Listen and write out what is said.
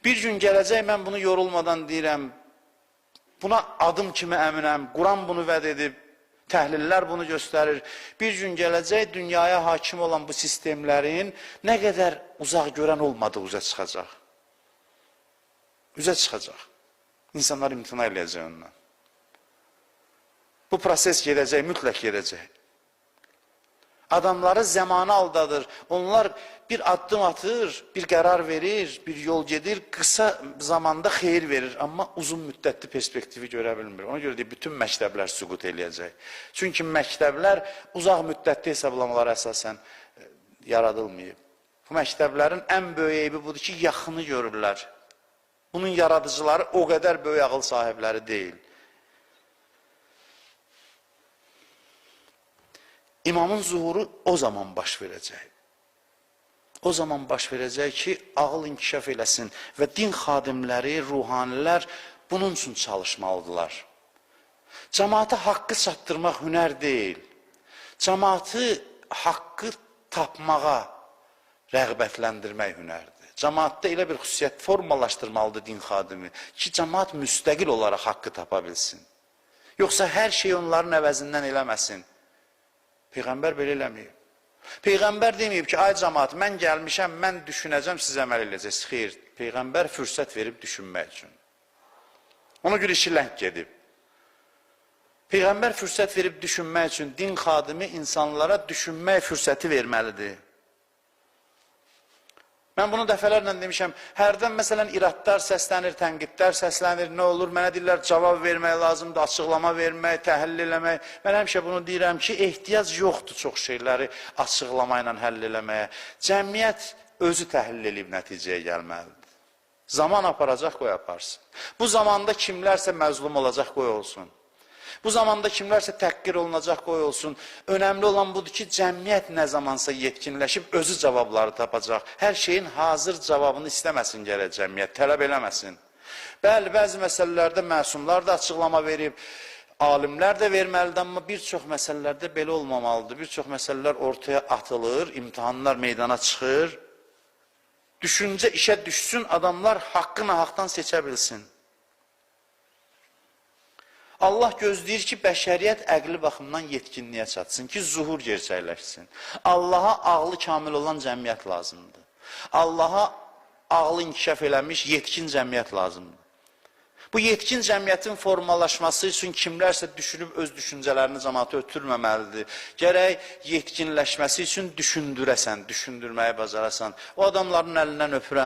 Bir gün gələcək, mən bunu yorulmadan deyirəm, buna adım kimi əminəm, Quran bunu vəd edib, təhlillər bunu göstərir. Bir gün gələcək, dünyaya hakim olan bu sistemlərin nə qədər uzaq görən olmadığı üzə çıxacaq. Üzə çıxacaq. İnsanlar imtina eləyəcək ondan. Bu proses gedəcək, mütləq gedəcək. Adamları zamanı aldadır. Onlar bir addım atır, bir qərar verir, bir yol gedir, qısa zamanda xeyir verir. Amma uzun müddətli perspektivi görə bilmir. Ona görə də bütün məktəblər süqut eləyəcək. Çünki məktəblər uzaq müddətli hesablamalara əsasən yaradılmayıb. Bu məktəblərin ən böyük eybi budur ki, yaxını görürlər. Bunun yaradıcıları o qədər böyük ağıl sahibləri deyil. İmamın zuhuru o zaman baş verəcək. O zaman baş verəcək ki, ağıl inkişaf eləsin və din xadimləri, ruhanilər bunun üçün çalışmalıdırlar. Cəmaata haqqı çatdırmaq hünər deyil. Cəmaatı haqqı tapmağa rəğbətləndirmək hünərdir. Cəmaatda elə bir xüsusiyyət formalaşdırmalıdır din xadimi ki, cəmaat müstəqil olaraq haqqı tapa bilsin. Yoxsa hər şey onların əvəzindən eləməsin. Peyğəmbər belə eləməyib. Peyğəmbər deməyib ki, ay cəmaat, mən gəlmişəm, mən düşünəcəm, siz əməl edəcəksiniz. Xeyr, Peyğəmbər fürsət verib düşünmək üçün. Ona görə işi ləng gedib. Peyğəmbər fürsət verib düşünmək üçün din xadimi insanlara düşünmək fürsəti verməlidir. Mən bunu dəfələrlə demişəm, hərdən məsələn iradlar səslənir, tənqidlər səslənir, nə olur, mənə deyirlər, cavab vermək lazımdır, açıqlama vermək, təhlil eləmək. Mən həmişə bunu deyirəm ki, ehtiyac yoxdur çox şeyləri açıqlama ilə həll eləməyə. Cəmiyyət özü təhlil eləyib nəticəyə gəlməlidir. Zaman aparacaq, qoy aparsın. Bu zamanda kimlərsə məzlum olacaq, qoy olsun. Bu zamanda kimlərsə təhqir olunacaq, qoy olsun. Önəmli olan budur ki, cəmiyyət nə zamansa yetkinləşib, özü cavabları tapacaq. Hər şeyin hazır cavabını istəməsin gərək cəmiyyət, tələb eləməsin. Bəli, bəzi məsələlərdə məsumlar da açıqlama verib, alimlər də verməlidir, amma bir çox məsələlərdə belə olmamalıdır. Bir çox məsələlər ortaya atılır, imtihanlar meydana çıxır. Düşüncə işə düşsün, adamlar haqqı nahaqdan seçə bilsin. Allah gözləyir ki, bəşəriyyət əqli baxımdan yetkinliyə çatsın ki, zuhur gerçəkləşsin. Allaha ağlı kamil olan cəmiyyət lazımdır. Allaha ağlı inkişaf eləmiş yetkin cəmiyyət lazımdır. Bu yetkin cəmiyyətin formalaşması üçün kimlərsə düşünüb öz düşüncələrini cəmaata ötürməməlidir. Gərək yetkinləşməsi üçün düşündürəsən, düşündürməyi bacarasan. O adamların əlindən öpürəm.